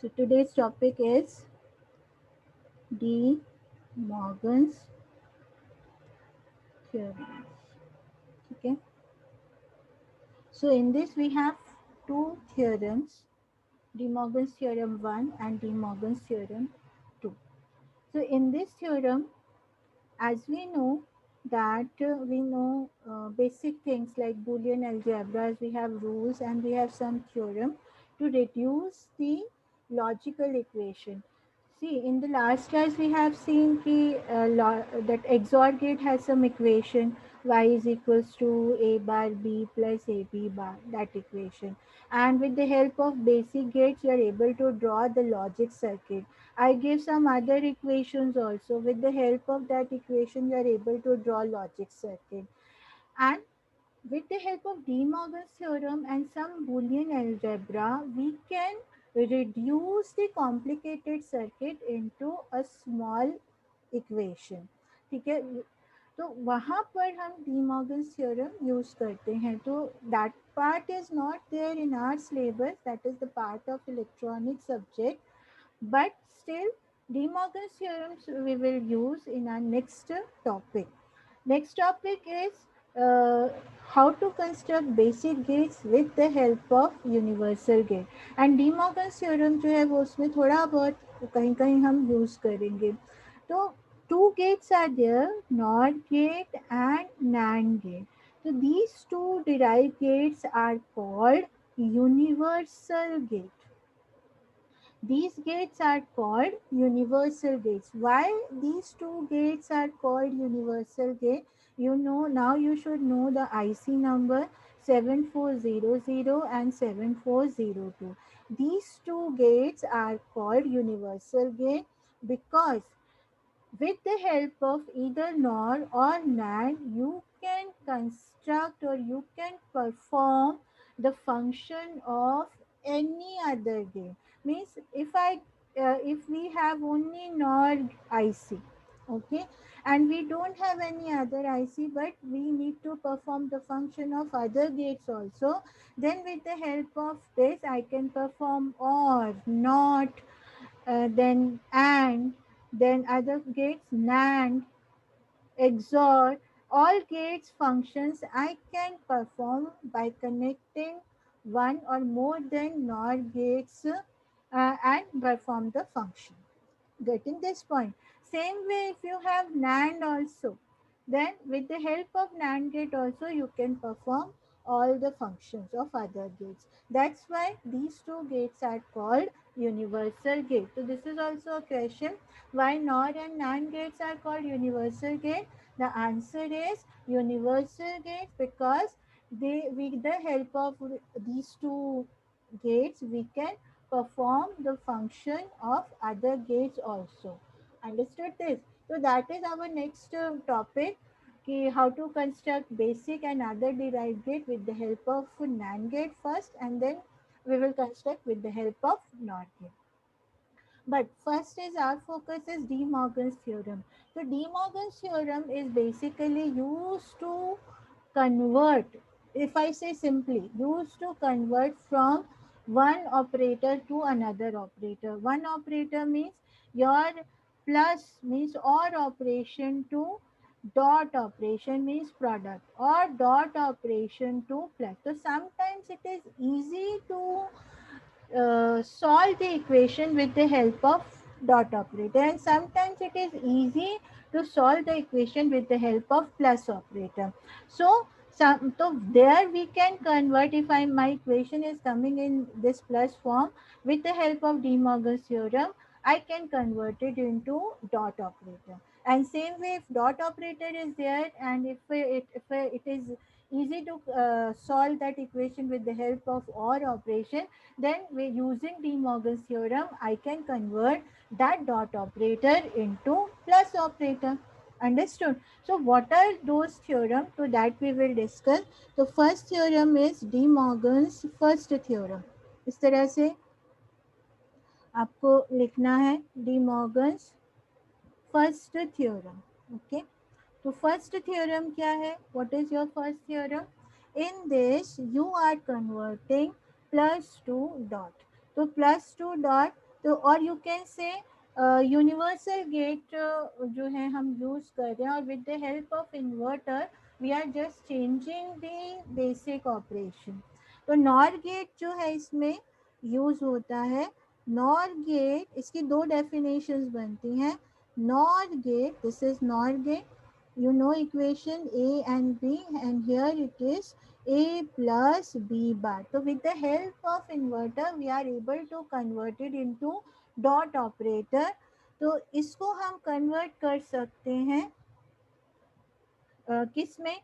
So today's topic is De Morgan's theorems. Okay. So in this we have two theorems, De Morgan's theorem 1 and De Morgan's theorem 2. So in this theorem, as we know that we know basic things like Boolean algebras, we have rules and we have some theorem to reduce the logical equation. See, in the last class we have seen that XOR gate has some equation y is equals to a bar b plus ab bar, that equation. And with the help of basic gates, you are able to draw the logic circuit. I give some other equations also. With the help of that equation, you are able to draw logic circuit. And with the help of De Morgan's theorem and some Boolean algebra, we can reduce the complicated circuit into a small equation. ठीक है, तो वहाँ पर हम D Morgan's theorem use करते हैं. तो that part is not there in our syllabus, that is the part of electronic subject, but still De Morgan's theorems we will use in our next topic. Next topic is uh, how to construct basic gates with the help of universal gate. And De Morgan's theorem जो है वो उसमें थोड़ा बहुत कहीं कहीं हम use करेंगे. तो two gates are there, NOR gate and NAND gate. So these two derived gates are called universal gate. These gates are called universal gates. Why these two gates are called universal gate? You know, now you should know the IC number 7400 and 7402. These two gates are called universal gate because with the help of either NOR or NAND, you can construct or you can perform the function of any other game. Means if we have only NOR IC, okay, and we don't have any other IC, but we need to perform the function of other gates also, then with the help of this, I can perform OR, NOT, then AND, then other gates NAND, XOR, all gates functions I can perform by connecting one or more than NOR gates and perform the function. Getting this point? Same way if you have NAND also, then with the help of NAND gate also you can perform all the functions of other gates. That's why these two gates are called universal gate. So this is also a question, why NOR and NAND gates are called universal gate. The answer is universal gate because they with the help of these two gates we can perform the function of other gates also. Understood this? So that is our next topic, कि how to construct basic and other derived gate with the help of NAND gate first, and then we will construct with the help of NOR gate. But first is our focus is De Morgan's theorem. So De Morgan's theorem is basically used to convert, if I say simply, used to convert from one operator to another operator. One operator means your plus means or operation to dot operation means product or dot operation to plus. So sometimes it is easy to solve the equation with the help of dot operator, and sometimes it is easy to solve the equation with the help of plus operator. So there we can convert, if my equation is coming in this plus form, with the help of De Morgan's theorem I can convert it into dot operator. And same way if dot operator is there, and if it is easy to solve that equation with the help of or operation, then we using De Morgan's theorem I can convert that dot operator into plus operator. Understood? So what are those theorems? So that we will discuss. The first theorem is De Morgan's first theorem. इस तरह से आपको लिखना है De Morgan's first theorem. Okay. तो first theorem क्या है? What is your first theorem? In this you are converting plus to dot. तो प्लस टू डॉट तो और you can say universal gate जो है हम यूज कर रहे हैं, और with the help of inverter we are just changing the basic operation. तो नॉर गेट जो है इसमें यूज होता है। नॉर गेट, इसकी दो डेफिनेशंस बनती हैं। NOR gate, this is NOR gate, you know equation A and B, and here it is A plus B bar. So with the help of inverter we are able to convert it into dot operator. तो इसको हम convert कर सकते हैं किस में,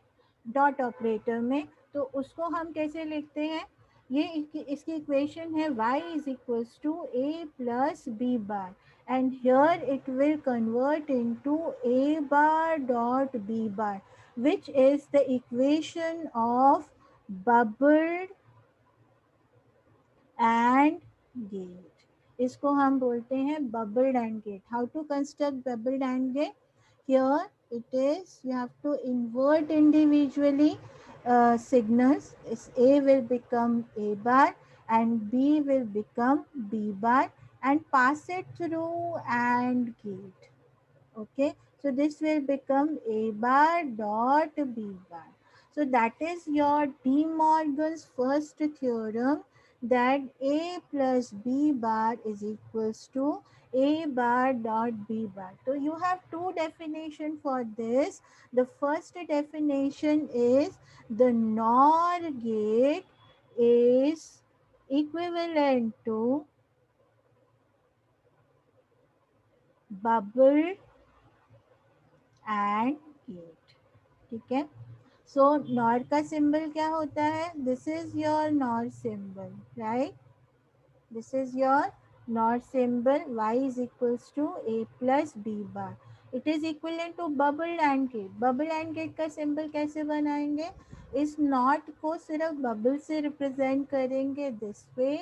dot operator में। तो उसको हम कैसे लिखते हैं, ये इसकी इक्वेशन है y is equals to a plus B bar, and here it will convert into a bar dot b bar, which is the equation of bubbled and gate. इसको हम बोलते हैं bubbled and gate. How to construct bubbled and gate? Here it is, you have to invert individually signals. A will become A bar and B will become B bar, and pass it through AND gate. Okay, so this will become A bar dot B bar. So that is your De Morgan's first theorem, that A plus B bar is equals to A bar dot B bar. So you have two definitions for this. The first definition is the NOR gate is equivalent to bubble and gate. ठीक है, सो nor का symbol क्या होता है, this is your NOR symbol, right, this is your NOR symbol, y is equals to a plus b bar. It is equivalent to bubble AND gate. Bubble AND gate का symbol कैसे बनाएंगे, इस not को सिर्फ bubble से represent करेंगे, this way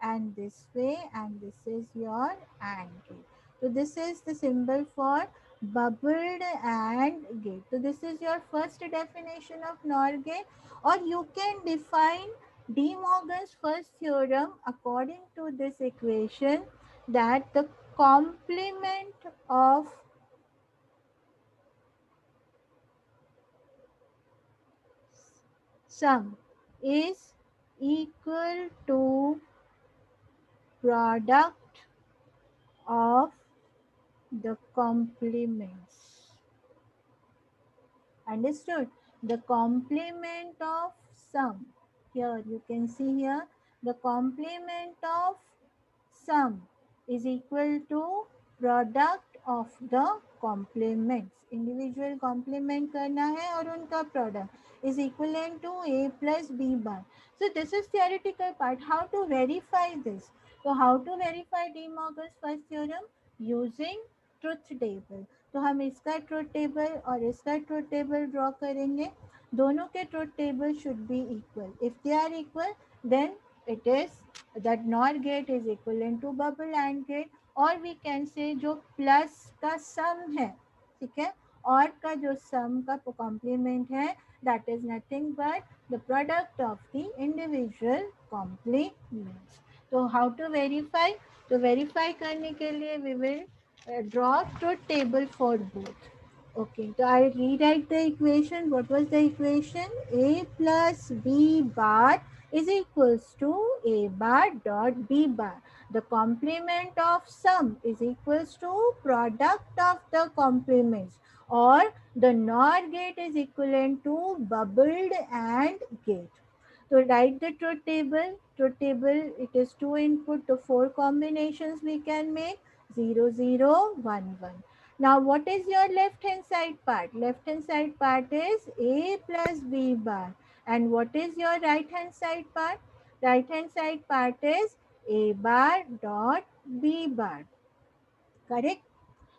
and this way, and this is your and gate. तो this is the symbol for bubbled and gate. So this is your first definition of NOR gate. Or you can define De Morgan's first theorem according to this equation, that the complement of sum is equal to product of the complements. Understood? The complement of sum. Here you can see here the complement of sum is equal to product of the complements. Individual complement करना है और उनका product is equivalent to a plus b bar. So this is theoretical part. How to verify this? So how to verify De Morgan's first theorem? Using truth table. तो हम इसका truth table और इसका truth table draw करेंगे। दोनों के truth table should be equal. If they are equal then it is that NOR gate is equal to bubble AND gate, और we can say जो प्लस का सम है, ठीक है, और का जो सम का कॉम्प्लीमेंट है, that is nothing but the product of the individual complements. तो हाउ टू वेरीफाई, तो वेरीफाई करने के लिए we will draw truth table for both. Okay, so I rewrite the equation. What was the equation? A plus B bar is equals to A bar dot B bar. The complement of sum is equals to product of the complements, or the NOR gate is equivalent to bubbled and gate. So write the truth table. Truth table, it is 2 input, to 4 combinations we can make, 0 0 1 1. Now what is your left hand side part? Left hand side part is A plus B bar. And what is your right hand side part? Right hand side part is A bar dot B bar. Correct?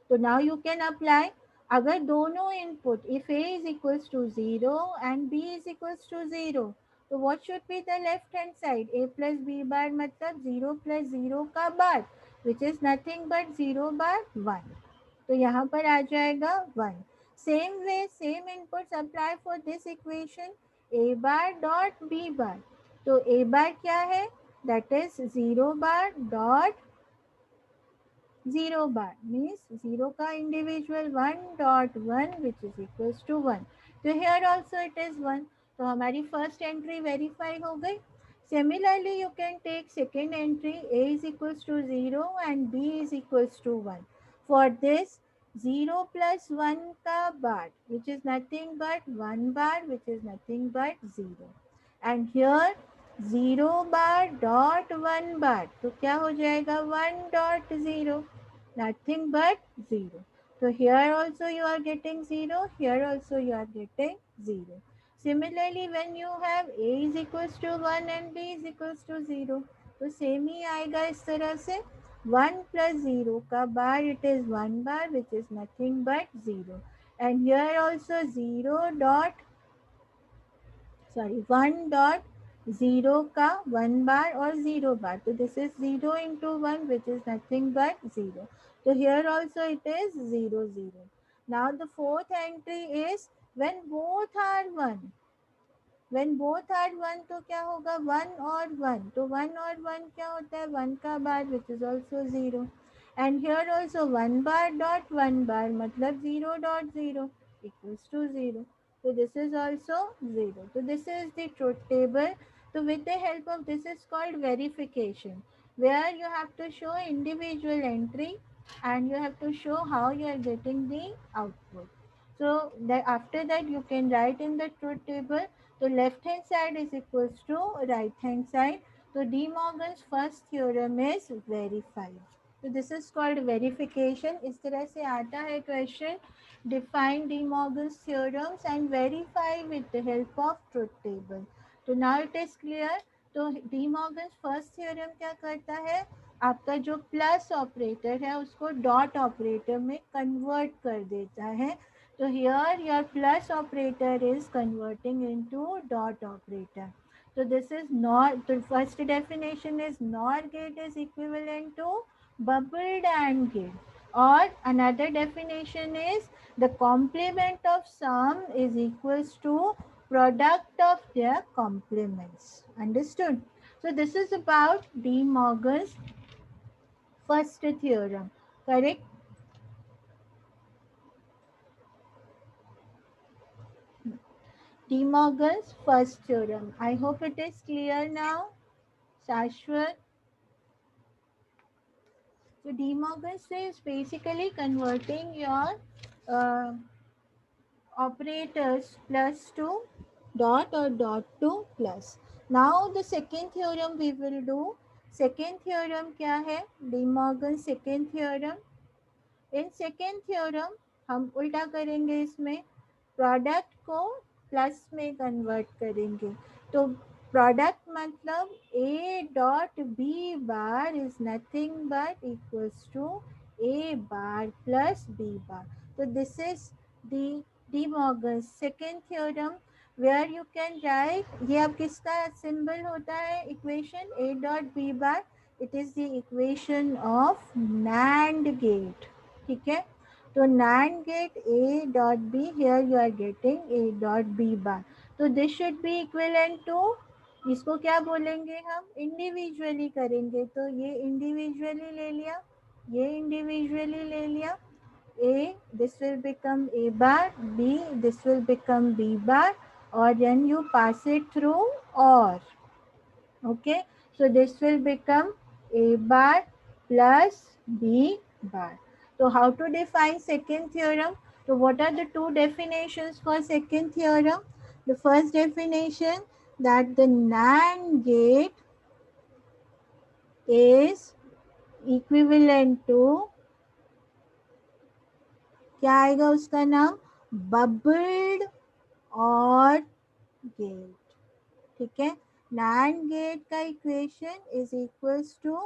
So now you can apply. अगर दोनों input, if A is equals to 0 and B is equals to 0, तो what should be the left hand side? A plus B bar मतलब 0 plus 0 का bar, which is nothing but 0 bar 1. तो यहाँ पर आ जाएगा 1. Same way, same inputs apply for this equation. A bar dot B bar. तो A bar क्या है? That is 0 bar dot 0 bar means 0 का individual 1.1 which is equals to 1. तो here also it is 1. तो हमारी first entry verify हो गई. Similarly you can take second entry. A is equals to 0 and B is equals to 1. For this 0 plus 1 का bar which is nothing but 1 bar which is nothing but 0. And here 0 bar dot 1 bar तो क्या हो जाएगा 1 dot 0 nothing but 0. So here also you are getting 0, here also you are getting 0. Similarly, when you have A is equals to 1 and B is equals to 0, तो same ही आएगा इस तरह से 1 plus 0 का bar it is 1 bar which is nothing but 0. And here also 0 dot 1 dot 0 का 1 बार और 0 बार तो this is 0 into 1 which is nothing but 0. So here also it is 0 0. Now the fourth entry is when both are 1. When both are 1 तो क्या होगा 1 और 1 तो 1 और 1 क्या होता है 1 का बार which is also 0. And here also 1 bar dot 1 bar मतलब 0 dot 0 equals to 0. So this is also 0. So this is the truth table. So with the help of this is called verification, where you have to show individual entry and you have to show how you are getting the output. So that after that you can write in the truth table. So left hand side is equals to right hand side. So De Morgan's first theorem is verified. So this is called verification. इस तरह से आता है question. Define De Morgan's theorems and verify with the help of truth table. तो now it is clear. तो De Morgan's first theorem क्या करता है आपका जो प्लस ऑपरेटर है उसको डॉट ऑपरेटर में कन्वर्ट कर देता है. So here your plus operator is converting into dot operator. So this is not, the first definition is NOR gate is equivalent to bubbled AND gate. Or another definition is the complement of sum is equals to product of their complements. Understood? So this is about De Morgan's first theorem. Correct? De Morgan's first theorem. I hope it is clear now. Shashwat. So De Morgan's is basically converting your uh, operators plus to dot or dot to plus. Now the second theorem we will do. Second theorem क्या है? De Morgan's second theorem. In second theorem हम उल्टा करेंगे इसमें product को plus में convert करेंगे तो प्रोडक्ट मतलब A dot B bar is nothing but equals to A bar plus B bar. तो this is the De Morgan second theorem where you can write ये अब किसका सिंबल होता है equation A dot B bar. It is the equation of NAND gate. ठीक है तो NAND gate A dot B here you are getting A dot B bar. तो this should be equivalent to इसको क्या बोलेंगे हम इंडिविजुअली करेंगे तो ये इंडिविजुअली ले लिया ये इंडिविजुअली ले लिया A this will become A bar B this will become B bar or then you pass it through or. Okay, so this will become A bar plus B bar. So how to define second theorem? So what are the two definitions for second theorem? The first definition that the NAND gate is equivalent to क्या आएगा उसका नाम bubbled or gate. ठीक है NAND gate का equation is equals to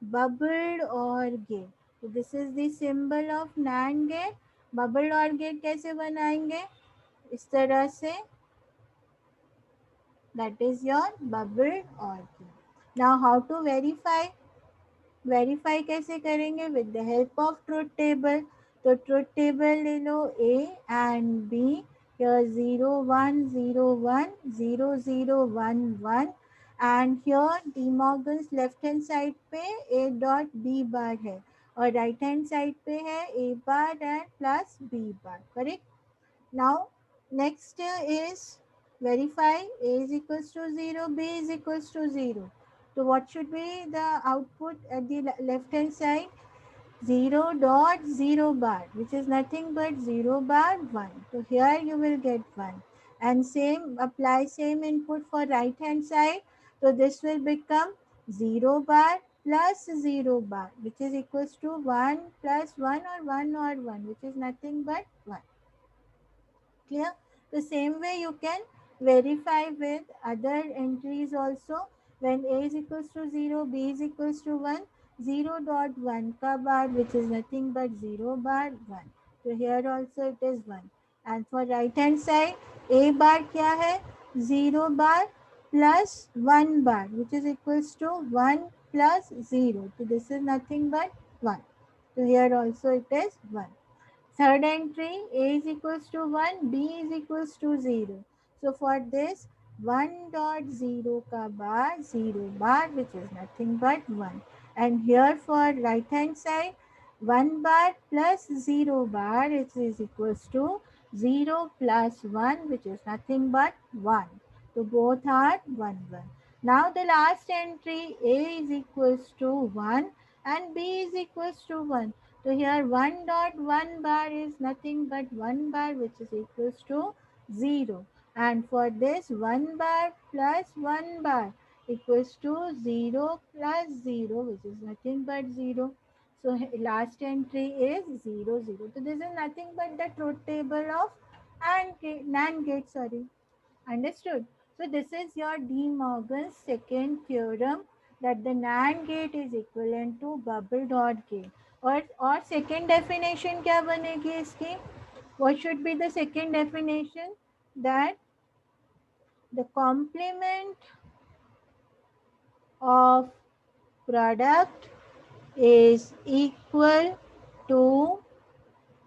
bubbled or gate. तो this is the symbol of NAND gate. Bubbled or gate कैसे बनाएंगे इस तरह से that is your bubbled or gate. Now how to verify verify कैसे करेंगे with the help of truth table. तो truth table ले लो A and B here 0 1 0 1 0 0 1 1 and here De Morgan's left hand side पे A डॉट बी बार है और right hand side पे है A bar and plus B bar, correct. Now, next is verify A is equals to 0, B is equals to 0. So, what should be the output at the left hand side? 0 dot 0 bar, which is nothing but 0 bar 1. So, here you will get 1. And same, apply same input for right hand side. So, this will become 0 bar plus 0 bar, which is equals to 1 plus 1 or 1 or 1, which is nothing but 1. Clear? The same way you can verify with other entries also. When A is equals to 0, B is equals to 1, 0 dot 1 ka bar, which is nothing but 0 bar 1. So here also it is 1. And for right hand side, A bar kya hai? 0 bar plus 1 bar, which is equals to 1 plus 0. So this is nothing but 1. So here also it is 1. Third entry, A is equals to 1, B is equals to 0. So for this, 1 dot 0 ka bar, 0 bar, which is nothing but 1. And here for right hand side, 1 bar plus 0 bar, it is equals to 0 plus 1, which is nothing but 1. So both are 1, 1. Now the last entry, A is equals to 1 and B is equals to 1. So here 1 dot 1 bar is nothing but 1 bar, which is equals to 0. And for this 1 bar plus 1 bar equals to 0 plus 0, which is nothing but 0. So last entry is 0, 0. So this is nothing but the truth table of NAND gate. Sorry. Understood? So this is your De Morgan's second theorem, that the NAND gate is equivalent to bubble dot gate. और second definition क्या बनेगी इसकी? What should be the second definition? That the complement of product is equal to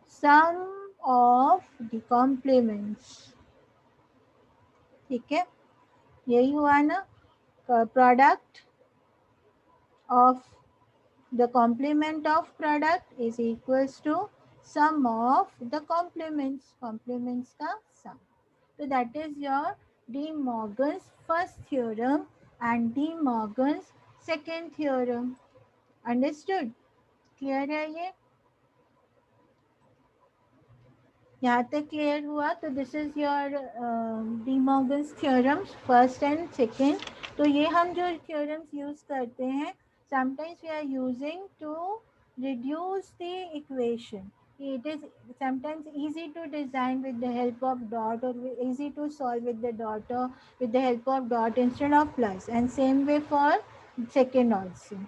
sum of the complements. ठीक है, यही हुआ ना? Product of the complement of product is equals to sum of the complements का sum. So that is your De Morgan's first theorem and De Morgan's second theorem. Understood? Clear है ये? यहाँ तक क्लियर हुआ? तो this is your De Morgan's theorems first and second. तो ये हम जो थ्योरम्स यूज करते हैं, sometimes we are using to reduce the equation. It is sometimes easy to design with the help of dot, or easy to solve with the dot or with the help of dot instead of plus, and same way for second also.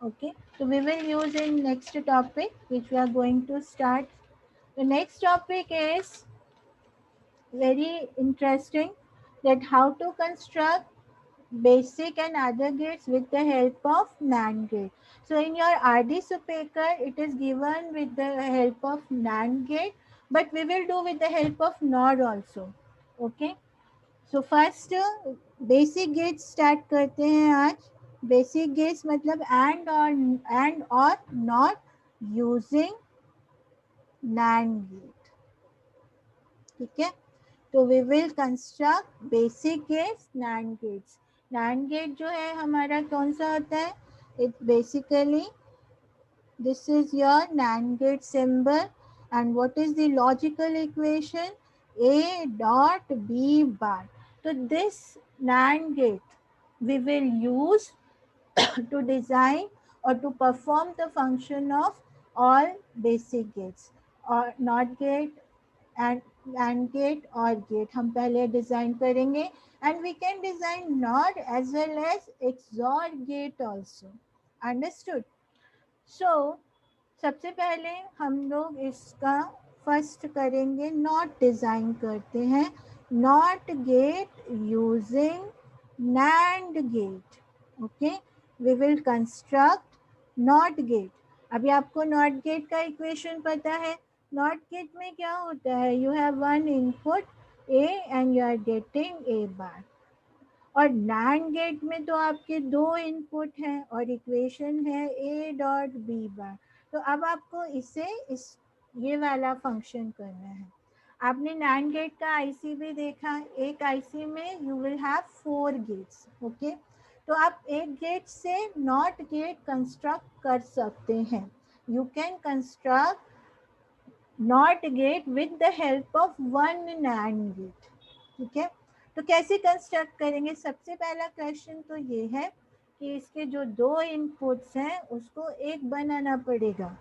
Okay, so we will use in next topic which we are going to start. The next topic is very interesting, that how to construct basic and other gates with the help of NAND gate. So in your RD Supaker, it is given with the help of NAND gate, but we will do with the help of NOR also. Okay. So first basic gates start करते हैं आज. Basic gates मतलब and or not using NAND gate. ठीक है. तो we will construct basic gates, NAND gates. NAND gate जो है हमारा कौन सा होता है? It basically this is your NAND gate symbol. And what is the logical equation? A dot B bar. तो this NAND gate we will use to design or to perform the function of all basic gates, or NOT gate and gate or gate हम पहले design करेंगे. And we can design not as well as XOR gate also. Understood? So सबसे पहले हम लोग इसका first करेंगे, not design करते हैं. NOT gate using NAND gate. Okay, we will construct NOT gate. अभी आपको नॉट गेट का इक्वेशन पता है. नॉट गेट में क्या होता है? You have one input A and you are getting A bar. और NAND गेट में तो आपके दो इनपुट हैं और इक्वेशन है ए डॉट बी बार. तो अब आपको इसे इस ये वाला फंक्शन करना है। आपने नैंड गेट का आईसी भी देखा, एक आईसी में you will have 4 gates, okay. तो आप एक गेट से नॉट गेट कंस्ट्रक्ट कर सकते हैं। You can construct NOT gate with the help of one NAND gate, ठीक है। तो कैसे कंस्ट्रक्ट करेंगे? सबसे पहला क्वेश्चन तो ये है कि इसके जो 2 इनपुट्स हैं उसको एक बनाना पड़ेगा,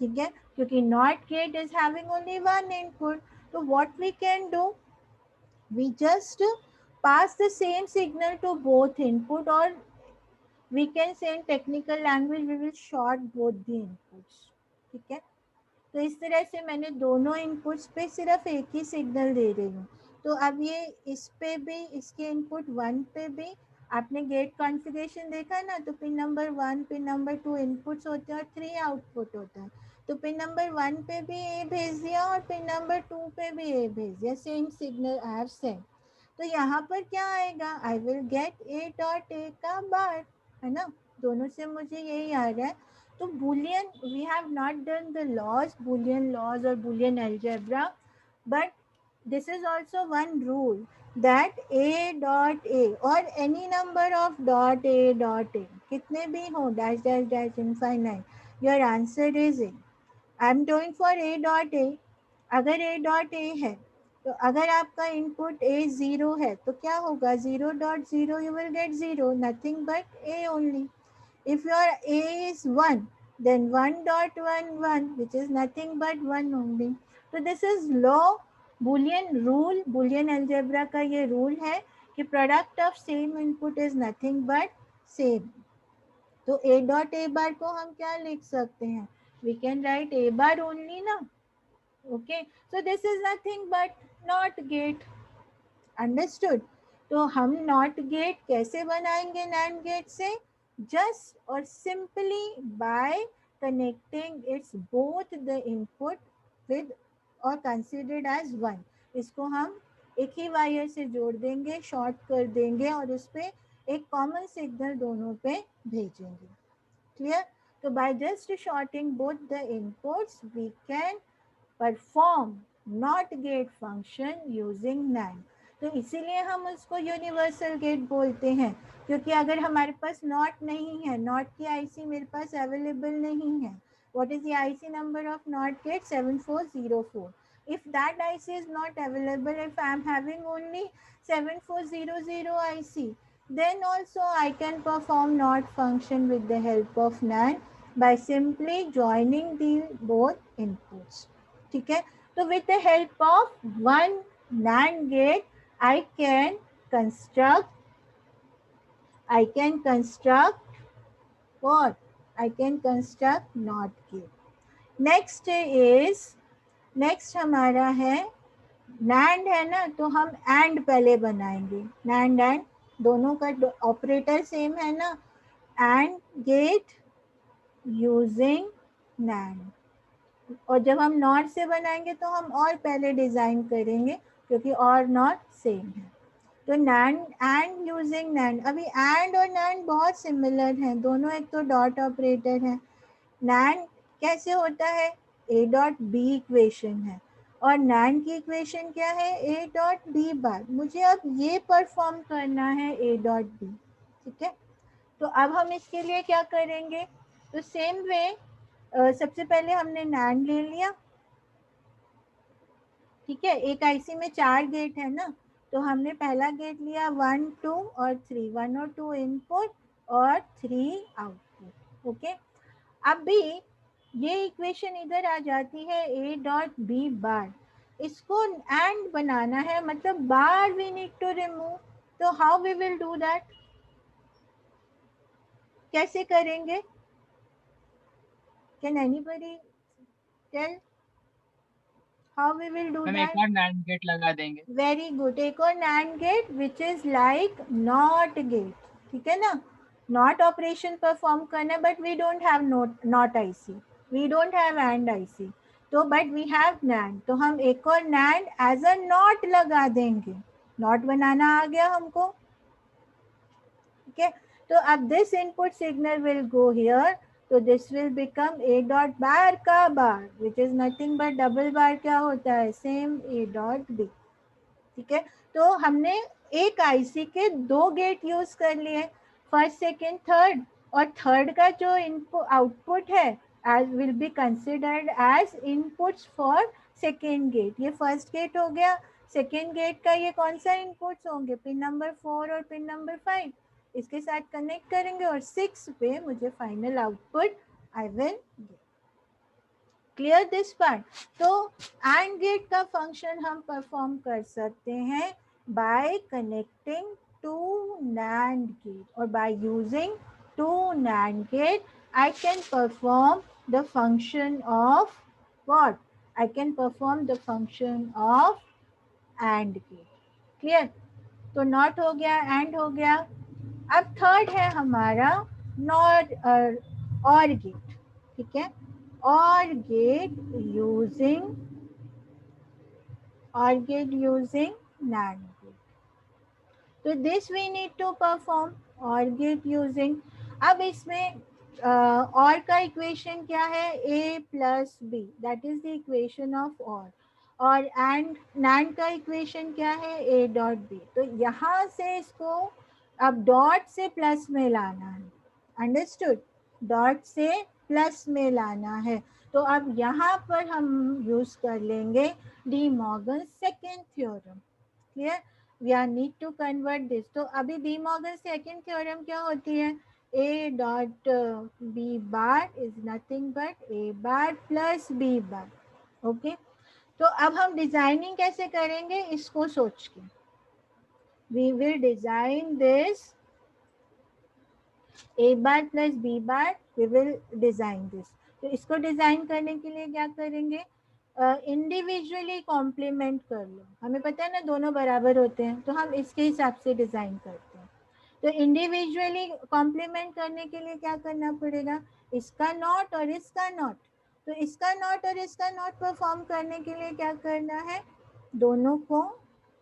ठीक है, क्योंकि not gate is having only one input. तो what we can do, we just pass the same signal to both input, or we can say in technical language we will short both the inputs, ठीक है। तो इस तरह से मैंने दोनों inputs पे सिर्फ एक ही सिग्नल दे रही हूँ। तो अब ये इस पे भी, इसके इनपुट 1 पे भी आपने गेट कॉन्फ़िगरेशन देखा ना, तो pin number 1 pin number 2 inputs होते हैं और 3 आउटपुट होता है। तो पिन नंबर 1 पे भी ए भेज दिया और पिन नंबर 2 पे भी ए भेज दिया, same signal I have send. तो यहाँ पर क्या आएगा, आई will gate A dot A का बार, है ना। दोनों से मुझे यही आ रहा है। तो boolean, we have not done the laws, boolean laws or boolean algebra, but this is also one rule that a dot a or any number of dot a dot a, कितने भी हो, dash dash dash infinite, your answer is a. I am doing for a dot a. अगर a dot a है तो अगर आपका input a 0 है तो क्या होगा, 0.0 you will get 0, nothing but a only. If your a is 1, then 1.11, which is nothing but 1 only. So this is law, boolean rule, boolean algebra का ये rule है कि product of same input is nothing but same. तो a dot a bar को हम क्या लिख सकते हैं, we can write a bar only ना, okay. So this is nothing but not gate, understood. तो हम नॉट गेट कैसे बनाएंगे नैंड गेट से, जस्ट और simply by connecting it's both the input with और कंसिडर्ड एज वन। इसको हम एक ही वायर से जोड़ देंगे, शॉर्ट कर देंगे और उस पर एक कॉमन सिग्नल दोनों पे भेजेंगे, क्लियर। तो by just shorting both the inputs we can perform NOT gate function using NAND. तो इसीलिए हम उसको यूनिवर्सल गेट बोलते हैं, क्योंकि अगर हमारे पास नॉट नहीं है, नॉट की आईसी मेरे पास अवेलेबल नहीं है, what is the IC number of not gate, 7404। if that IC is not available, if I am having only 7400 IC, then also I can perform NOT function with the help of NAND by simply joining the both inputs, ठीक है। तो with the help of one NAND gate I can construct what, I can construct NOT gate। Next हमारा है NAND है ना, तो हम AND पहले बनाएंगे। NAND AND दोनों का ऑपरेटर सेम है ना, AND गेट यूजिंग NAND। और जब हम नॉट से बनाएंगे तो हम और पहले डिज़ाइन करेंगे, क्योंकि और नॉट सेम है। तो नैंड एंड यूजिंग नैंड, अभी एंड और नैंड बहुत सिमिलर हैं, दोनों एक तो डॉट ऑपरेटर है। नैंड कैसे होता है, ए डॉट बी इक्वेशन है, और नैंड की इक्वेशन क्या है, ए डॉट बी बार। मुझे अब ये परफॉर्म करना है ए डॉट बी, ठीक है। तो अब हम इसके लिए क्या करेंगे, तो सेम वे सबसे पहले हमने नैंड ले लिया, ठीक है। एक आईसी में 4 गेट है ना, तो हमने पहला गेट लिया 1 2 और 3, 1 और 2 इनपुट और 3 आउटपुट, ओके। अभी ये इक्वेशन इधर आ जाती है ए डॉट बी बार, इसको एंड बनाना है, मतलब bar we need to remove. तो how we will do that, कैसे करेंगे, can anybody tell how we will do हम that? एक और NAND गेट लगा देंगे। वेरी गुड, एक और NAND gate which is like NOT gate, ठीक है ना। नॉट ऑपरेशन परफॉर्म करना है, but we don't have NOT IC, we don't have AND IC, तो बट वी हैव NAND, तो हम एक और NAND एज अ नॉट लगा देंगे। नॉट बनाना आ गया हमको, ठीक है। तो अब this input signal will go here, तो this will become A dot bar का bar which is nothing but double bar क्या होता है, सेम ए डॉट बी। ठीक है, तो हमने एक आईसी के दो गेट यूज कर लिए, फर्स्ट सेकेंड थर्ड, और थर्ड का जो इनपुट आउटपुट है as will be considered as inputs for second gate. ये फर्स्ट गेट हो गया, सेकेंड गेट का ये कौन सा इनपुट्स होंगे, पिन नंबर 4 और पिन नंबर 5, इसके साथ कनेक्ट करेंगे और 6 पे मुझे final output I will get. Clear this part. तो एंड गेट का फंक्शन हम परफॉर्म कर सकते हैं by connecting two NAND gate, और by using two NAND gate I can perform the function of what? I can perform the function of AND gate. Clear, तो not हो गया, and हो गया। अब थर्ड है हमारा नॉट और गेट। ठीक है, or gate using NAND gate. So this we need to perform or gate using. अब इसमें और का इक्वेशन क्या है, a plus b, that is the equation of OR AND NAND का इक्वेशन क्या है, a डॉट बी। तो यहाँ से इसको अब डॉट से प्लस में लाना है, अंडरस्टूड, डॉट से प्लस में लाना है। तो अब यहाँ पर हम यूज कर लेंगे De Morgan second theorem. Clear, we are need to convert this. तो अभी डी मॉर्गन सेकेंड थ्योरम क्या होती है, a dot B bar is nothing but a bar plus B bar. Okay, तो अब हम डिजाइनिंग कैसे करेंगे इसको सोच के, we will design this a bar plus B bar, we will design this. तो इसको डिजाइन करने के लिए क्या करेंगे, इंडिविजुअली कॉम्प्लीमेंट कर लो, हमें पता है ना दोनों बराबर होते हैं, तो हम इसके हिसाब से डिजाइन करते हैं। तो इंडिविजुअली कॉम्प्लीमेंट करने के लिए क्या करना पड़ेगा, इसका नॉट और इसका नॉट। तो इसका नॉट और इसका नॉट परफॉर्म करने के लिए क्या करना है, दोनों को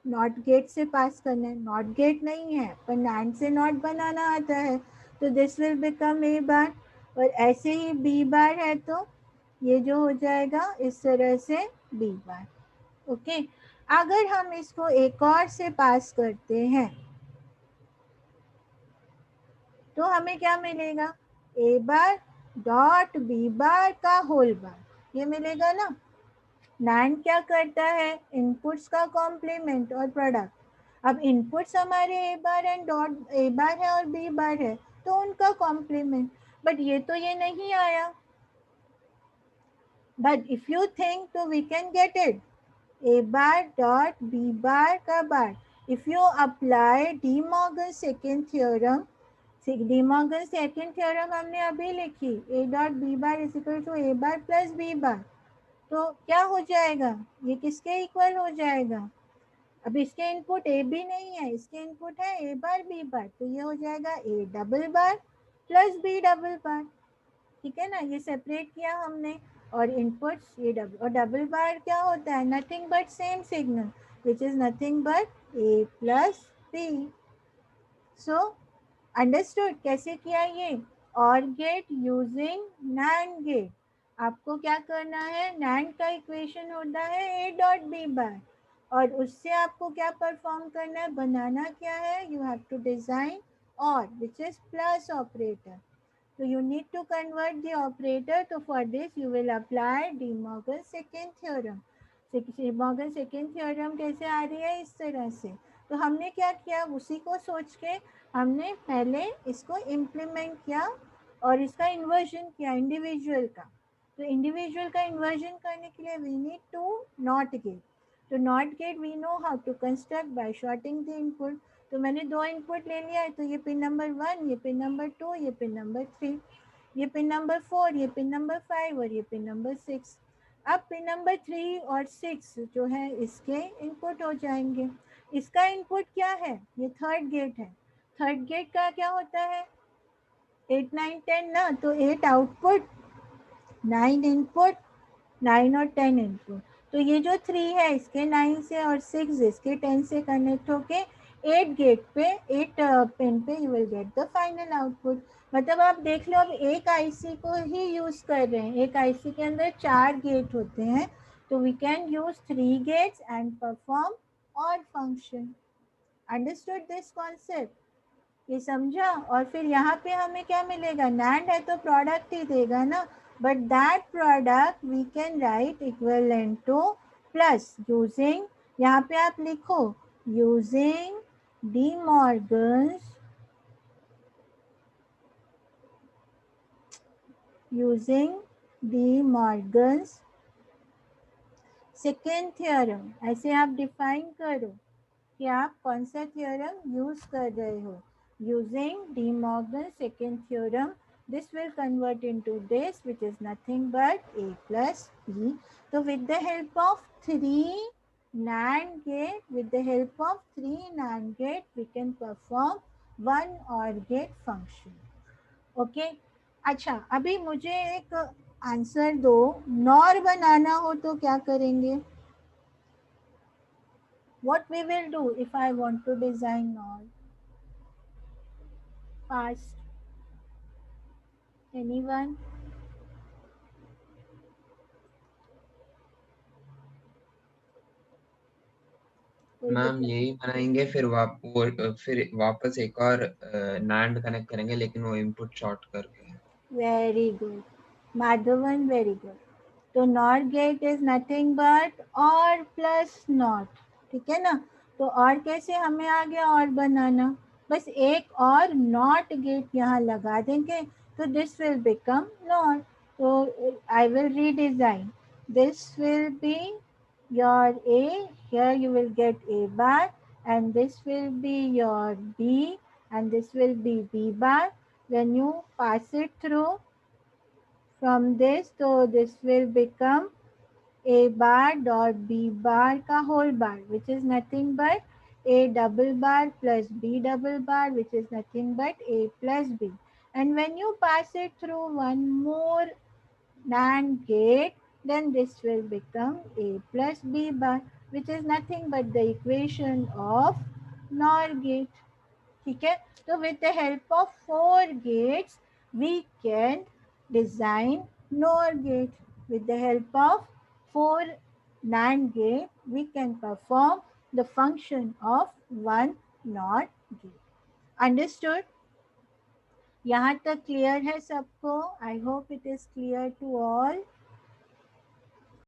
नॉट गेट से पास करना है। नॉट गेट नहीं है पर NAND से नॉट बनाना आता है, तो this will become A bar, और ऐसे ही बी बार है तो ये जो हो जाएगा इस तरह से बी बार। ओके, अगर हम इसको एक और से पास करते हैं तो हमें क्या मिलेगा, ए बार डॉट बी बार का होल बार, ये मिलेगा ना। NAND क्या करता है, इनपुट्स का कॉम्प्लीमेंट और प्रोडक्ट। अब इनपुट्स हमारे ए बार एंड डॉट ए बार है और बी बार है, तो उनका कॉम्प्लीमेंट। बट ये तो ये नहीं आया, but if you think so we can get it, a bar dot b bar का bar, if you apply De Morgan second theorem, De Morgan second theorem हमने अभी लिखी, a dot b bar is equal to a bar plus b bar, तो क्या हो जाएगा, ये किसके इक्वल हो जाएगा, अब इसके इनपुट ए बी नहीं है, इसके इनपुट है ए बार बी बार, तो ये हो जाएगा A double bar plus B double bar. ठीक है ना, ये सेपरेट किया हमने, और इनपुट्स ये डबल, और डबल बार क्या होता है, nothing but same signal which is nothing but a plus b. So understood कैसे किया ये, और गेट यूजिंग NAND गेट। आपको क्या करना है, NAND का इक्वेशन होता है ए डॉट बी बार, और उससे आपको क्या परफॉर्म करना है, बनाना क्या है, यू हैव टू डिजाइन और which is plus operator. So you need to convert the operator. So for this you will apply De Morgan second theorem. De Morgan second theorem कैसे आ रही है, इस तरह से। तो हमने क्या किया, उसी को सोच के हमने पहले इसको इम्प्लीमेंट किया और इसका इन्वर्जन किया इंडिविजुअल का। तो इंडिविजुअल का इन्वर्जन करने के लिए we need to not gate. तो not gate we know how to construct by shorting the input. तो मैंने दो इनपुट ले लिया है, तो ये पिन नंबर 1, ये पिन नंबर 2, ये पिन नंबर 3, ये पिन नंबर 4, ये पिन नंबर 5 और ये पिन नंबर 6। अब पिन नंबर 3 और 6 जो है इसके इनपुट हो जाएंगे। इसका इनपुट क्या है, ये थर्ड गेट है। थर्ड गेट का क्या होता है, 8 9 10 ना, तो 8 आउटपुट, 9 इनपुट, 9 और 10 इनपुट। तो ये जो 3 है इसके 9 से और 6 इसके 10 से कनेक्ट होके 8 गेट पे 8 पिन पे you will get the final output. मतलब आप देख लो, अब एक आईसी को ही यूज कर रहे हैं, एक आईसी के अंदर 4 गेट होते हैं, तो we can use 3 gates and perform OR function. Understood this concept? ये समझा? और फिर यहाँ पे हमें क्या मिलेगा, नैंड है तो प्रोडक्ट ही देगा ना, but that product we can write equivalent to plus using, यहाँ पे आप लिखो using De Morgan's, using De Morgan's second theorem. ऐसे आप डिफाइन करो कि आप कौन सा थ्योरम यूज कर रहे हो। Using D Morgan second theorem, this will convert into this, which is nothing but a plus b. So with the help of 3 NAND gate, we can perform one OR gate function. Okay अच्छा, अभी मुझे एक answer दो, nor बनाना हो तो क्या करेंगे? What we will do if I want to design NOR? Past? Anyone? कोई मैम बता? यही बनाएंगे, फिर फिर वापस एक और नैंड कनेक्ट करेंगे, लेकिन वो इनपुट शॉर्ट करके। Very good Madhavan, very good. तो not gate is nothing but or plus not, ठीक है ना? तो और कैसे हमें आगे और बनाना, बस एक और नॉट गेट यहाँ लगा देंगे, तो दिस विल बिकम नॉट। तो I will redesign, this will be your A, here you will get A bar, and this will be your B, and this will be B bar. When you pass it through from this, so this will become A bar dot B bar ka whole bar, which is nothing but A double bar plus B double bar, which is nothing but A plus B. And when you pass it through one more NAND gate, then this will become A plus B bar, which is nothing but the equation of NOR gate. ठीक है? तो with the help of 4 gates, we can design NOR gate. With the help of 4 NAND gate, we can perform the function of one NOR gate. Understood? यहाँ तक clear है सबको? I hope it is clear to all.